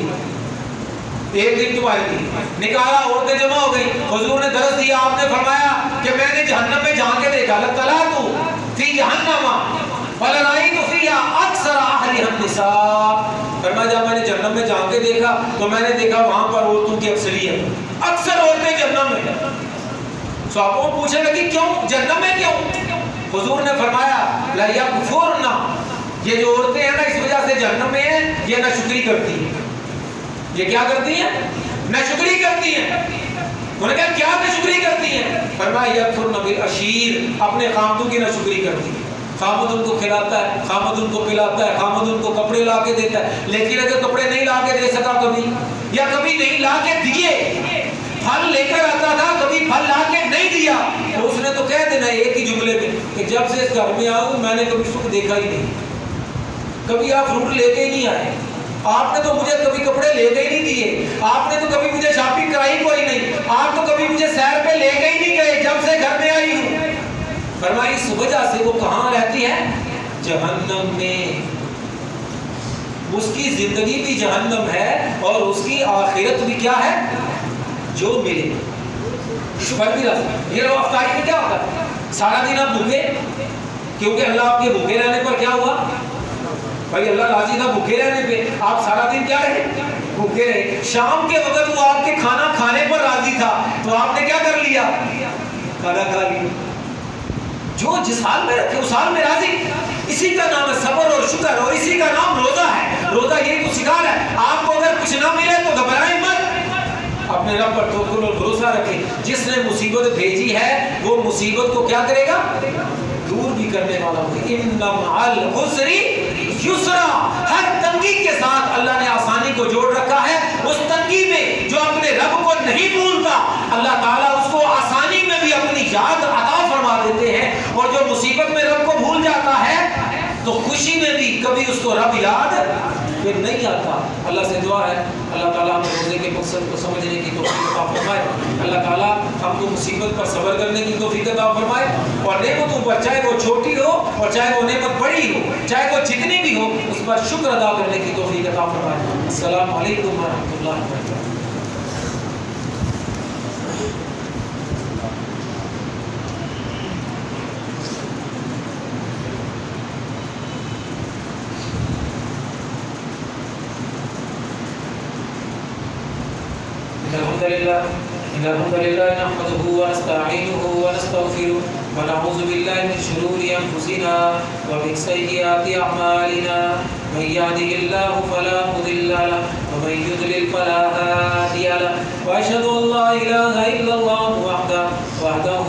نکالا، عورتیں جمع ہو گئی، حضور نے درس دیا. آپ نے فرمایا کہ میں نے جہنم میں جا کے دیکھا، لطلعت فی جہنم فلرأیت فیہا اکثر اہلہا النساء. فرمایا جب میں نے جہنم میں جا کے دیکھا تو میں نے دیکھا وہاں پر عورتوں کی اکثریت، اکثر عورتیں جہنم میں. صحابہ کو پوچھنے لگی کیوں جہنم میں کیوں؟ حضور نے فرمایا لا یکفرن، یہ جو عورتیں ہیں نا اس وجہ سے جہنم میں ہیں، یہ ناشکری کرتی ہیں. یہ کیا کرتی ہیں؟ ناشکری کرتی ہیں. انہوں نے کہا کیا ناشکری کرتی ہیں؟ فرمایا یکفرن بالعشیر، اپنے خامدوں کی ناشکری کرتی ہیں. خامد ان کو کھلاتا ہے، خامد ان کو پلاتا ہے، خامد ان کو کپڑے لا کے دیتا ہے، لیکن اگر کپڑے نہیں لا کے دے سکا کبھی، یا کبھی نہیں لا کے دیے، پھل لے کر آتا تھا کبھی پھل لا کے نہیں دیا، تو اس نے تو کہہ دینا ایک ہی جملے میں کہ جب سے اس گھر میں آؤں میں نے کبھی سکھ دیکھا ہی نہیں، کبھی آپ فروٹ لے کے ہی نہیں آئے. آپ نے تو مجھے کبھی کپڑے لے کے ہی نہیں دیے، آپ نے تو کبھی مجھے شاپنگ کرائی کوئی نہیں، آپ تو کبھی مجھے سیر پہ لے کے ہی نہیں گئے جب سے گھر میں آئی ہوں۔ فرمایا اس وجہ سے وہ کہاں رہتی ہے؟ جہنم میں۔ اس کی زندگی بھی جہنم ہے اور اس کی آخرت بھی کیا ہے؟ جو ملے اس پر بھی راضی۔ یہ لوگ افطاری میں کیا ہوتا ہے؟ سارا دن آپ بھوکے، کیونکہ اللہ آپ کے بھوکے رہنے پر کیا ہوا؟ بھائی اللہ راضی تھا بھوکے رہنے پہ، آپ سارا دن کیا رہے؟ بھوکے رہے۔ شام کے وقت وہ آپ کے کھانا کھانے پر راضی تھا تو آپ نے کیا کر لیا؟ کھانا کھا لیا۔ جو جس حال میں رکھے اس حال میں راضی، اسی کا نام ہے صبر اور شکر، اور اسی کا نام روزہ ہے۔ روزہ یہ تو سکھا رہا ہے آپ کو اگر کچھ نہ ملے تو گھبرائیں مت، اپنے رب پر توکل اور بھروسہ رکھیں۔ جس نے مصیبت بھیجی ہے وہ مصیبت کو کیا کرے گا؟ دور بھی کرنے والا ہوگا۔ ان مع العسر یسرا، ہر تنگی کے ساتھ اللہ نے آسانی کو جوڑ رکھا ہے۔ اس تنگی میں جو اپنے رب کو نہیں بھولتا اللہ تعالیٰ اس کو آسانی میں بھی اپنی یاد عطا فرما دیتے ہیں، اور جو مصیبت میں رب کو بھول جاتا ہے تو خوشی میں بھی کبھی اس کو رب یاد پھر نہیں آتا۔ اللہ سے دعا ہے اللہ تعالیٰ ہمیں روزے کے مقصد کو سمجھنے کی توفیق عطا فرمائے، اللہ تعالیٰ ہم کو مصیبت پر صبر کرنے کی توفیق عطا فرمائے، اور نعمتوں پر چاہے وہ چھوٹی ہو اور چاہے وہ نعمت بڑی ہو، چاہے وہ جتنی بھی ہو، اس پر شکر ادا کرنے کی توفیق عطا فرمائے۔ السلام علیکم ورحمۃ اللہ وبرکاتہ۔ الحمد لله نحمده ونستعينه ونستغفره ونعوذ بالله من شرور أنفسنا ومن سيئات أعمالنا، من يهده الله فلا مضل له ومن يضلل فلا هادي له، وأشهد أن لا إله إلا الله وحده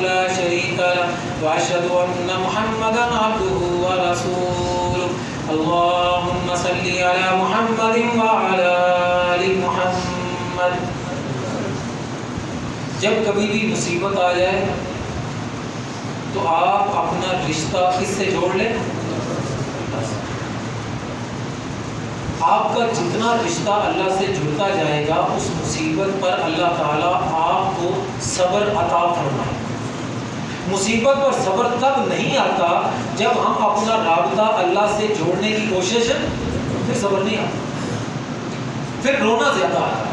لا شريك له، وأشهد أن محمدا عبده ورسوله۔ اللهم صل على محمد وعلى آل محمد۔ جب کبھی بھی مصیبت آ جائے تو آپ اپنا رشتہ کس سے جوڑ لیں؟ آپ کا جتنا رشتہ اللہ سے جڑتا جائے گا اس مصیبت پر اللہ تعالیٰ آپ کو صبر عطا فرمائے۔ مصیبت پر صبر تب نہیں آتا جب ہم اپنا رابطہ اللہ سے جوڑنے کی کوشش، پھر صبر نہیں آتا، پھر رونا زیادہ آتا ہے،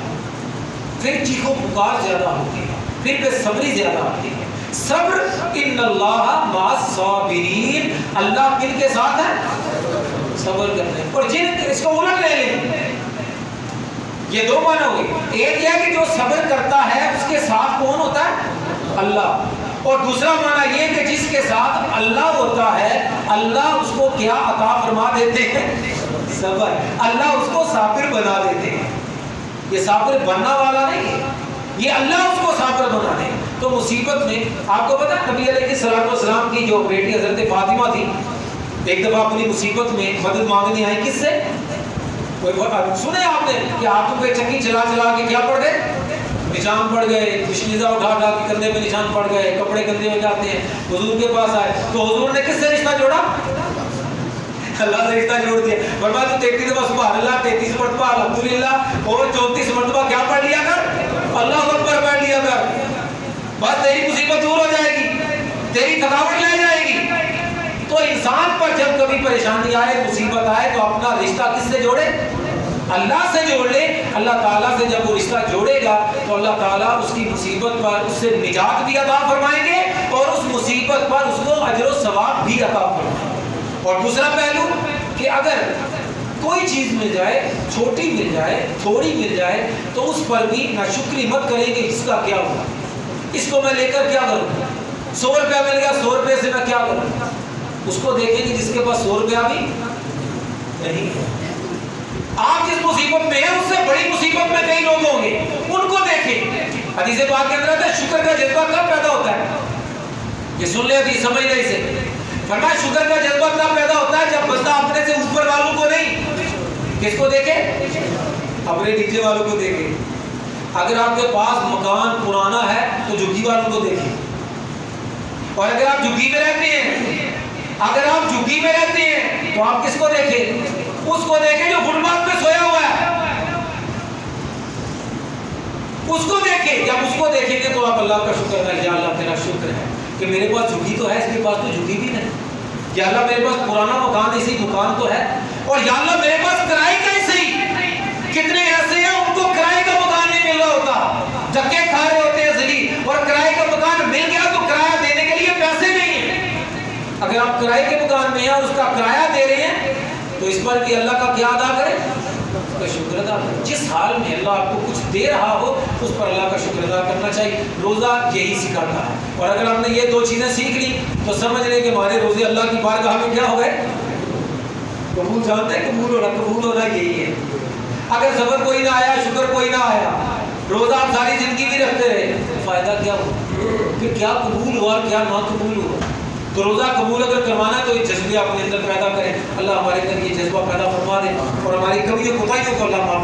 پھر چیخو پکار زیادہ ہوتی ہے، پھر بے صبری زیادہ آتی ہے۔ صبر ان اللہ مع الصابرین، اللہ کن کے ساتھ ہے؟ صبر کرتے ہیں۔ اور جن اس کو الٹ لے لیں، یہ دو معنی ہوئے، ایک یہ کہ جو صبر کرتا ہے اس کے ساتھ کون ہوتا ہے؟ اللہ، اور دوسرا معنی یہ کہ جس کے ساتھ اللہ ہوتا ہے اللہ اس کو کیا عطا فرما دیتے ہیں؟ صبر۔ اللہ اس کو صابر بنا دیتے ہیں۔ یہ صابر بننا والا نہیں ہے، یہ اللہ اس کو صابر بنا دے۔ تو مصیبت میں آپ کو پتا نبی علیہ السلام کی جو بیٹی حضرت فاطمہ تھی، ایک دفعہ اپنی مصیبت میں مدد مانگنے آئی، کس سے؟ سنے آپ نے کہ ہاتھوں پہ چکی چلا چلا کے کیا پڑ گئے؟ نشان پڑ گئے، مشکیزہ اٹھا اٹھا کے کندھے پہ نشان پڑ گئے، کپڑے گندے ہو جاتے ہیں، حضور کے پاس آئے تو حضور نے کس سے رشتہ جوڑا؟ اللہ سے رشتہ جوڑ دیا۔ فرمایا تو 33 دفعہ سبحان اللہ، 33 مرتبہ الحمدللہ اور 34 مرتبہ کیا پڑھ لیا کر؟ اللہ اکبر پڑھ لیا کر، بس تیری مصیبت دور ہو جائے گی، تیری تھکاوٹ لے جائے گی۔ تو انسان پر جب کبھی پریشانی آئے، مصیبت آئے تو اپنا رشتہ کس سے جوڑے؟ اللہ سے جوڑ لے۔ اللہ تعالیٰ سے جب وہ رشتہ جوڑے گا تو اللہ تعالیٰ اس کی مصیبت پر اس سے نجات بھی عطا فرمائیں گے اور اس مصیبت پر اس کو اجر و ثواب بھی عطا فرمائیں گے۔ اور دوسرا پہلو کہ اگر کوئی چیز مل جائے، چھوٹی مل جائے، تھوڑی مل جائے، تو اس پر بھی ناشکری مت کریں گے اس کا کیا ہوا، اس کو میں لے کر کیا کروں، 100 روپیہ مل گیا، 100 روپے سے میں کیا کروں۔ اس کو دیکھیں گے جس کے پاس 100 روپیہ بھی نہیں ہے۔ آپ جس مصیبت میں ہیں اس سے بڑی مصیبت میں کئی لوگ ہوں گے، ان کو دیکھیں۔ حدیث پاک کے اندر ہے شکر کا جذبہ کب پیدا ہوتا ہے؟ یہ سن لے حدیث، سمجھ لے اسے۔ فرمایا شکر کا جذبہ تب پیدا ہوتا ہے جب بندہ اپنے سے اوپر والوں کو نہیں، کس کو دیکھے؟ اپنے نیچے والوں کو دیکھے۔ اگر آپ کے پاس مکان پرانا ہے تو جھگی والوں کو دیکھیں، اور اگر آپ جھگی میں رہتے ہیں تو آپ کس کو دیکھیں؟ اس کو دیکھیں جو فٹ پاتھ پہ سویا ہوا ہے، اس کو دیکھیں. جب اس کو دیکھیں گے تو آپ اللہ کا شکر ہے، یا اللہ تیرا شکر ہے کہ میرے پاس جھگی تو ہے، اس کے پاس تو جھگی بھی نہیں. یا اللہ میرے پاس پرانا مکان اسی مکان تو ہے، اور یا اللہ میرے پاس کرائے کا ہی صحیح. کتنے ایسے ہیں ان کو کرائے کا مکان نہیں مل رہا ہوتا، دھکے کھا رہے ہوتے ہیں زندگی، اور کرائے کا مکان مل گیا تو کرایہ دینے کے لیے پیسے نہیں ہیں. اگر آپ کرائے کے مکان میں ہیں اور اس کا کرایہ دے رہے ہیں تو اس پر بھی اللہ کا کیا ادا کریں؟ اس کا شکر ادا کریں. جس حال میں اللہ آپ کو کچھ دے رہا ہو اس پر اللہ کا شکر ادا کرنا چاہیے. روزہ یہی سکھاتا ہے. اور اگر ہم نے یہ دو چیزیں سیکھ لی تو سمجھ لیں کہ ہمارے روزے اللہ کی بارگاہ میں کیا ہو گئے؟ قبول. جانتے ہیں قبول ہونا یہی ہے. اگر صبر کوئی نہ آیا، شکر کوئی نہ آیا، روزہ آپ ساری زندگی بھی رکھتے رہے، فائدہ کیا ہوا؟ کہ کیا قبول ہوا اور کیا نہ قبول ہوا. تو روزہ قبول اگر کروانا ہے تو یہ جذبے اپنے اندر پیدا کریں. اللہ ہمارے اندر یہ جذبہ پیدا فرما دے اور ہماری کمیوں کوتاہیوں کو اللہ معاف